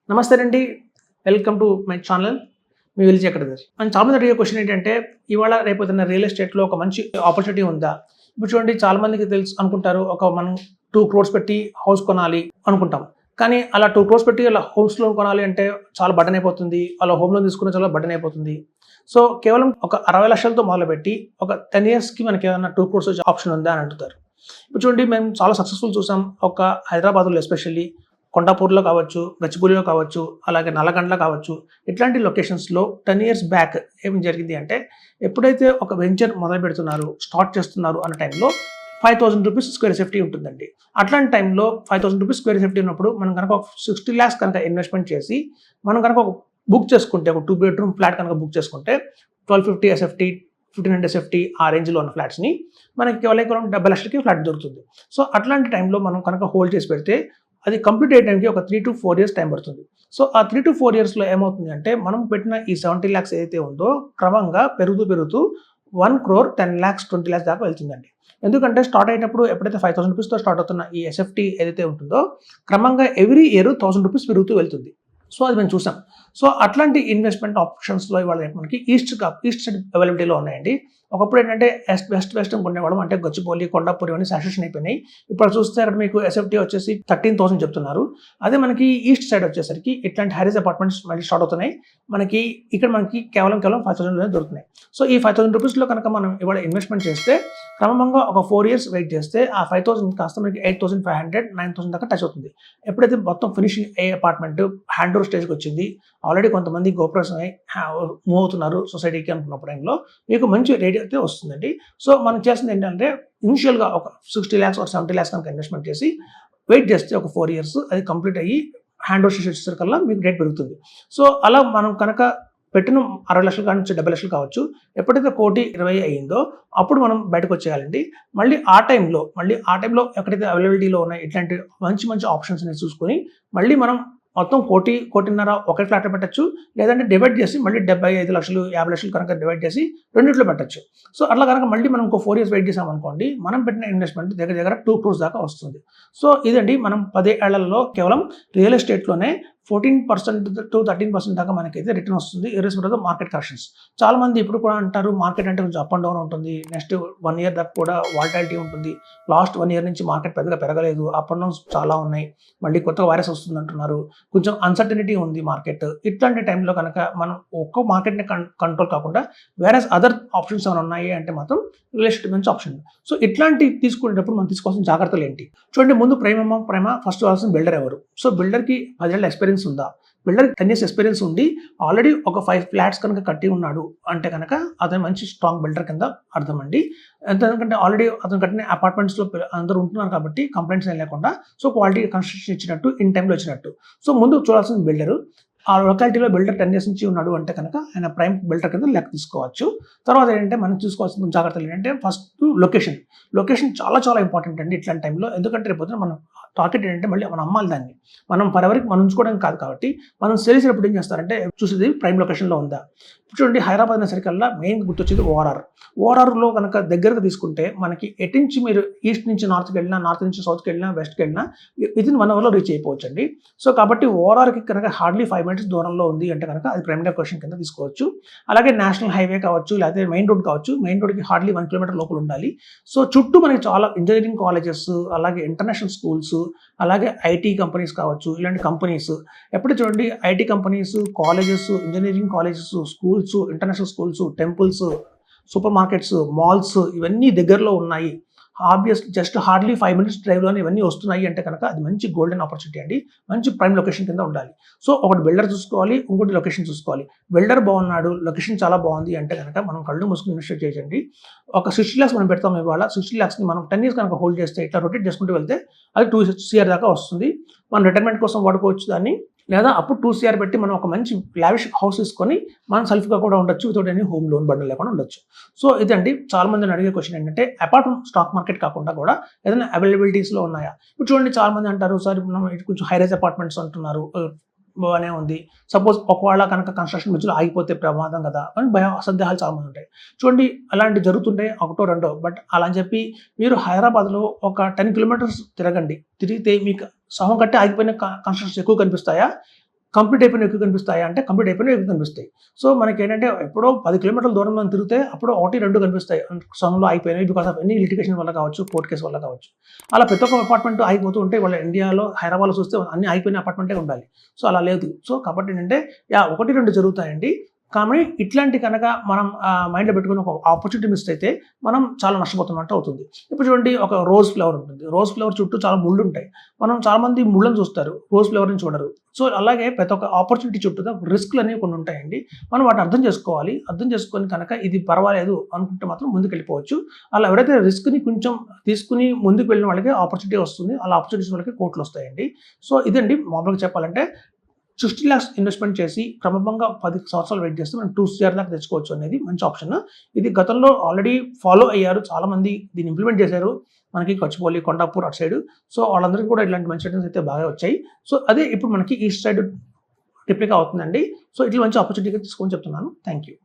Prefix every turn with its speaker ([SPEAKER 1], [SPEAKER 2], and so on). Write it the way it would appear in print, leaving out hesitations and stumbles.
[SPEAKER 1] నమస్తే అండి. Welcome to my channel. Me village ఎక్కడది. మనం చాలా మంది అడిగే క్వశ్చన్ ఏంటంటే, ఇవాళ రేపొద్దున్న రియల్ ఎస్టేట్‌లో ఒక మంచి ఆపర్చునిటీ ఉందా? ఇప్పుడు చూడండి, చాలా మందికి తెలుసు అనుకుంటారు. మనం 2 క్రోర్స్ పెట్టి హౌస్ కొనాలి అనుకుంటాం. కానీ అలా 2 క్రోర్స్ పెట్టి అలా హౌస్ లోన్ కొనాలి అంటే చాలా బర్డెన్ అయిపోతుంది. అలా హోమ్ లోన్ తీసుకున్న చాలా బర్డెన్ అయిపోతుంది. సో కేవలం ఒక 60 లక్షలతో మొదలుపెట్టి ఒక 10 ఇయర్స్‌కి మనకి ఏదైనా 2 క్రోర్స్ వచ్చే ఆప్షన్ ఉందా అని అడుగుతారు. ఇప్పుడు చూడండి, మేము చాలా సక్సెస్‌ఫుల్ చూసాం. ఒక హైదరాబాద్‌లో ఎస్పెషల్లీ కొండాపూర్‌లో కావచ్చు, గచ్చిబౌలిలో కావచ్చు, అలాగే నల్లగండ్ల కావచ్చు, ఇట్లాంటి లొకేషన్స్‌లో 10 ఇయర్స్ బ్యాక్ ఏం జరిగింది అంటే, ఎప్పుడైతే ఒక వెంచర్ మొదలుపెడుతున్నారు, స్టార్ట్ చేస్తున్నారు అన్న టైంలో ₹5,000 స్క్వేర్ సేఫ్టీ ఉంటుందండి. అట్లాంటి టైంలో ₹5,000 స్క్వేర్ సేఫ్టీ ఉన్నప్పుడు మనం కనుక ఒక 60 లాక్స్ కనుక ఇన్వెస్ట్‌మెంట్ చేసి, మనం కనుక ఒక బుక్ చేసుకుంటే, ఒక 2 బెడ్‌రూమ్ ఫ్లాట్ కనుక బుక్ చేసుకుంటే 1250 ఎస్ఎఫ్టీ, 1500 ఎస్ఎఫ్టీ ఆ రేంజ్‌లో ఉన్న ఫ్లాట్స్‌ని మనకి కేవలం 70 లక్షలకి ఫ్లాట్ దొరుకుతుంది. సో అట్లాంటి టైంలో మనం కనుక హోల్డ్ చేసి పెడితే అది కంప్లీట్ అయ్యడానికి ఒక 3-4 ఇయర్స్ టైం పడుతుంది. సో ఆ 3-4 ఇయర్స్‌లో ఏమవుతుంది అంటే, మనం పెట్టిన ఈ 70 లాక్స్ ఏదైతే ఉందో క్రమంగా పెరుగుతూ 1 క్రోర్ 10 లాక్స్ 20 లాక్స్ దాకా వెళ్తుందండి. ఎందుకంటే స్టార్ట్ అయ్యేటప్పుడు ఎప్పుడైతే ₹5,000తో స్టార్ట్ అవుతున్న ఈ ఎస్ఎఫ్టీ ఏదైతే ఉంటుందో క్రమంగా ఎవ్రీ ఇయర్ ₹1,000 పెరుగుతూ వెళ్తుంది. సో అది మేము చూసాం. సో అట్లాంటి ఇన్వెస్ట్మెంట్ ఆప్షన్స్‌లో ఇవాళ మనకి ఈస్ట్ సైడ్ అవైలబిలిటీలో ఉన్నాయండి. ఒకప్పుడు ఏంటంటే వెస్ట్ కొనేవాళ్ళం. అంటే గచ్చిబౌలి, కొండాపూర్ ఇవన్నీ సాచురేషన్ అయిపోయినాయి. ఇప్పుడు చూస్తే అక్కడ మీకు ఎస్ఎఫ్టీ వచ్చేసి 13,000 చెప్తున్నారు. అదే మనకి ఈస్ట్ సైడ్ వచ్చేసరికి ఇట్లాంటి హైరేజ్ అపార్ట్మెంట్స్ మళ్ళీ స్టార్ట్ అవుతున్నాయి. ఇక్కడ మనకి కేవలం 5,000 దొరుకుతున్నాయి. సో ఈ ₹5,000లో కనుక మనం ఇవాళ ఇన్వెస్ట్మెంట్ చేస్తే క్రమంగా ఒక 4 ఇయర్స్ వెయిట్ చేస్తే ఆ 5,000 కాస్త మనకి 8,500, 9,000 దాకా టచ్ అవుతుంది. ఎప్పుడైతే మొత్తం ఫినిషింగ్ అయ్యే అపార్ట్మెంట్ హ్యాండ్ ఓవర్ స్టేజ్కి వచ్చింది, ఆల్రెడీ కొంతమంది గోప్రసం మూవ్ అవుతున్నారు సొసైటీకి అనుకున్న టైంలో మీకు మంచి రేట్ అయితే వస్తుందండి. సో మనం చేసింది ఏంటంటే, ఇనిషియల్గా ఒక 60 లాక్స్ ఆర్ 70 లాక్స్ కనుక ఇన్వెస్ట్మెంట్ చేసి వెయిట్ చేస్తే ఒక 4 ఇయర్స్ అది కంప్లీట్ అయ్యి హ్యాండ్ ఓవర్ స్టేజ్ వచ్చేసరికల్లా మీకు రేట్ పెరుగుతుంది. సో అలా మనం కనుక పెట్టిన 60 లక్షలు కాడి నుంచి 70 లక్షలు కావచ్చు, ఎప్పుడైతే 1,20,00,000 అయ్యిందో అప్పుడు మనం బయటకు వచ్చేయాలండి. మళ్ళీ ఆ టైంలో ఎక్కడైతే అవైలబిలిటీలో ఉన్నాయి ఇట్లాంటి మంచి ఆప్షన్స్ని చూసుకొని మళ్ళీ మనం మొత్తం 1,50,00,000 ఒకే ఫ్లాట్లో పెట్టచ్చు. లేదంటే డివైడ్ చేసి మళ్ళీ 75 లక్షలు, 50 లక్షలు కనుక డివైడ్ చేసి రెండిట్లో పెట్టచ్చు. సో అట్లా కనుక మళ్ళీ మనం ఇంకో 4 ఇయర్స్ వెయిట్ చేసామనుకోండి, మనం పెట్టిన ఇన్వెస్ట్మెంట్ దగ్గర 2 క్రోర్స్ దాకా వస్తుంది. సో ఇదండి, మనం 10 ఏళ్లలో కేవలం రియల్ ఎస్టేట్లోనే 14% to 13% దాకా మనకైతే రిటర్న్ వస్తుంది, ఇర్రెస్పెక్టివ్ ఆఫ్ మార్కెట్ కరెక్షన్స్. చాలా మంది ఇప్పుడు కూడా అంటారు, మార్కెట్ అంటే కొంచెం అప్ అండ్ డౌన్ ఉంటుంది, నెక్స్ట్ 1 ఇయర్ దాకా కూడా వాలటాలిటీ ఉంటుంది, లాస్ట్ 1 ఇయర్ నుంచి మార్కెట్ పెద్దగా పెరగలేదు, అప్ అండ్ డౌన్స్ చాలా ఉన్నాయి, మళ్ళీ కొత్త వైరస్ వస్తుంది అంటున్నారు, కొంచెం అన్సర్టనిటీ ఉంది మార్కెట్. ఇట్లాంటి టైంలో కనుక మనం ఒక్క మార్కెట్ని కంట్రోల్ కాకుండా వేరే అదర్ ఆప్షన్స్ ఏమైనా ఉన్నాయి అంటే మాత్రం రియల్ ఎస్టేట్ మంచి ఆప్షన్. సో ఇట్లాంటి తీసుకునేటప్పుడు మనం తీసుకోవాల్సిన జాగ్రత్తలు ఏంటి చూడండి. ముందు ప్రేమ ఫస్ట్ కావాల్సిన బిల్డర్ ఎవరు. సో బిల్డర్కి 10 ఏళ్ళ ఎక్స్పీరియన్స్ ఉందా? బిల్డర్ 10 ఇయర్స్ ఎక్స్పీరియన్స్ ఉండి ఆల్రెడీ ఒక 5 ఫ్లాట్స్ కనుక కట్టి ఉన్నాడు అంటే కనుక అతను మంచి స్ట్రాంగ్ బిల్డర్ కింద అర్థం అండి. ఎందుకంటే ఆల్రెడీ అతను కట్టిన అపార్ట్మెంట్స్లో అందరూ ఉంటున్నారు కాబట్టి కంప్లైంట్స్ ఏం లేకుండా, సో క్వాలిటీ కన్స్ట్రక్షన్ ఇచ్చినట్టు, ఇన్ టైంలో వచ్చినట్టు. సో ముందు చూడాల్సిన బిల్డరు. ఆ లొకాలిటీలో బిల్డర్ 10 ఇయర్స్ నుంచి ఉన్నాడు అంటే కనుక ఆయన ప్రైమ్ బిల్డర్ కింద లెక్క తీసుకోవచ్చు. తర్వాత ఏంటంటే మనం చూసుకోవాల్సిన జాగ్రత్తలు ఏంటంటే, ఫస్ట్ లొకేషన్ చాలా ఇంపార్టెంట్ అండి ఇట్లాంటి టైంలో. ఎందుకంటే రేపు మనం టార్గెట్ ఏంటంటే మళ్ళీ మనం అమ్మాలి దాన్ని, మనం ఎవరికి మనం ఉంచుకోవడానికి కాదు. కాబట్టి మనం సేల్స్ ఎప్పుడు ఏం చేస్తారంటే చూసేది ప్రైమ్ లొకేషన్లో ఉందా. చూడండి, హైదరాబాద్ సరికల్లా మెయిన్ గుర్తొచ్చేది ఓఆర్ఆర్లో కనుక దగ్గరగా తీసుకుంటే మనకి ఎటు నుంచి మీరు ఈస్ట్ నుంచి నార్త్కి వెళ్ళినా, నార్త్ నుంచి సౌత్కి వెళ్ళినా, వెస్ట్కి వెళ్ళినా వితిన్ 1 అవర్లో రీచ్ అయిపోవచ్చు అండి. సో కాబట్టి ఓఆర్ఆర్కి కనుక హార్డ్లీ 5 మినిట్స్ దూరంలో ఉంది అంటే కనుక అది ప్రైమ్ లొకేషన్ కింద తీసుకోవచ్చు. అలాగే నేషనల్ హైవే కావచ్చు, లేకపోతే మెయిన్ రోడ్ కావచ్చు, మెయిన్ రోడ్కి హార్డ్లీ 1 కిలోమీటర్ లోపల ఉండాలి. సో చుట్టూ మనకి చాలా ఇంజనీరింగ్ కాలేజెస్, అలాగే ఇంటర్నేషనల్ స్కూల్స్, అలాగే ఐటీ కంపెనీస్ కావచ్చు, ఇలాంటి కంపెనీస్. ఎప్పుడు చూడండి, IT companies, colleges, engineering colleges, schools, international schools, temples, super markets, malls ఇవన్నీ దగ్గరలో ఉన్నాయి. జస్ట్ హార్డ్లీ 5 మినిట్స్ డ్రైవ్లోనే ఇవన్నీ వస్తున్నాయి అంటే కనుక అది మంచి గోల్డెన్ ఆపర్చునిటీ అండి. మంచి ప్రైమ్ లొకేషన్ కింద ఉండాలి. సో ఒకటి బిల్డర్ చూసుకోవాలి, ఇంకోటి లొకేషన్ చూసుకోవాలి. బిల్డర్ బాగున్నాడు, లొకేషన్ చాలా బాగుంది అంటే కనుక మనం కళ్ళు మూసుకుని ఇన్వెస్ట్ చేయండి. ఒక 60 లాక్స్ మనం పెడతాం ఇవాళ. 60 లాక్స్ని మనం 10 ఇయర్స్ కనుక హోల్డ్ చేస్తే, ఇట్లా రొటేట్ చేసుకుంటూ వెళ్తే అది 2 CR దాకా వస్తుంది. మనం రిటైర్మెంట్ కోసం వాడుకోవచ్చు దాన్ని, లేదా అప్పుడు 2 CR పెట్టి మనం ఒక మంచి లావిష్ హౌస్ తీసుకొని మనం సెల్ఫ్గా కూడా ఉండొచ్చు, without any home loan burden లేకుండా ఉండొచ్చు. సో ఇదండి, చాలా మందిని అడిగే క్వశ్చన్ ఏంటంటే, అపార్ట్ ఫ్రమ్ స్టాక్ మార్కెట్ కాకుండా కూడా ఏదైనా అవైలబిలిటీస్లో ఉన్నాయా. ఇప్పుడు చూడండి, చాలా మంది అంటారు, సార్ కొంచెం హైరేజ్ అపార్ట్మెంట్స్ అంటున్నారు, బాగానే ఉంది, సపోజ్ ఒకవేళ కనుక కన్స్ట్రక్షన్ మధ్యలో ఆగిపోతే ప్రమాదం కదా అని సందేహాలు చాలా మంది ఉంటాయి. చూడండి, అలాంటి జరుగుతుంటాయి, ఒకటో రెండో. బట్ అలా అని చెప్పి మీరు హైదరాబాద్లో ఒక 10 కిలోమీటర్స్ తిరగండి, తిరిగితే మీకు సహం కట్టి ఆగిపోయిన కన్స్ట్రక్షన్స్ ఎక్కువ కనిపిస్తాయా? కంప్లీట్ అయిపోయిన ఎక్కువ కనిపిస్తాయా అంటే కంప్లీట్ అయిపోయిన ఎక్కువ కనిపిస్తాయి. సో మనకి ఏంటంటే ఎప్పుడో 10 కిలోమీటర్ల దూరం మనం తిరిగితే అప్పుడు 1, 2 కనిపిస్తాయి. సగంలో అయిపోయినాయి బికాస్ ఆఫ్ ఎనీ లిటిగేషన్ వల్ల కావచ్చు, కోర్ట్ కేసు వల్ల కావచ్చు. అలా ప్రతి ఒక్క అపార్ట్మెంట్ ఆగిపోతూ ఉంటే వాళ్ళ ఇండియాలో హైదరాబాద్లో చూస్తే అన్ని అయిపోయిన అపార్ట్మెంటే ఉండాలి. సో అలా లేదు. సో కాబట్టి ఏంటంటే 1, 2 జరుగుతాయండి. కానీ ఇట్లాంటి కనుక మనం మైండ్‌లో పెట్టుకొని ఒక ఆపర్చునిటీ మిస్ అయితే మనం చాలా నష్టపోతున్నట్టు అవుతుంది. ఇప్పుడు చూడండి ఒక రోజ్ ఫ్లవర్ ఉంటుంది. రోజ్ ఫ్లవర్ చుట్టూ చాలా ముళ్ళు ఉంటాయి. మనం చాలామంది ముళ్ళను చూస్తారు. రోజ్ ఫ్లవర్‌ని చూడరు. సో అలాగే ప్రతి ఒక్క ఆపర్చునిటీ చుట్టూ రిస్క్‌లు అనేవి కొన్ని ఉంటాయండి. మనం వాటిని అర్థం చేసుకోవాలి. అర్థం చేసుకొని కనుక ఇది పర్వాలేదు అనుకుంటే మాత్రం ముందుకెళ్ళిపోవచ్చు. అలా ఎవరైతే రిస్క్‌ని కొంచెం తీసుకొని ముందుకు వెళ్ళిన వాళ్ళకి ఆపర్చునిటీ వస్తుంది. అలా ఆపర్చునిటీస్ వాళ్ళకి కోట్లు వస్తాయండి. సో ఇదండి మామూలుగా చెప్పాలంటే 60 lakhs ఇన్వెస్ట్‌మెంట్ చేసి క్రమంగా 10 సంవత్సరాలు వెయిట్ చేస్తే మనం 2 CR దాకా తెచ్చుకోవచ్చు అనేది మంచి ఆప్షన్. ఇది గతంలో ఆల్రెడీ ఫాలో అయ్యారు. చాలామంది దీన్ని ఇంప్లిమెంట్ చేశారు. మనకి గచ్చిబౌలి, కొండాపూర్ అటు సైడ్. సో వాళ్ళందరికీ కూడా ఇలాంటి మంచి రిటర్న్స్ అయితే బాగా వచ్చాయి. సో అదే ఇప్పుడు మనకి ఈస్ట్ సైడ్ రిప్లికా అవుతుందండి. సో ఇట్లా మంచి ఆపర్చునిటీగా తీసుకొని చెప్తున్నాను. Thank you.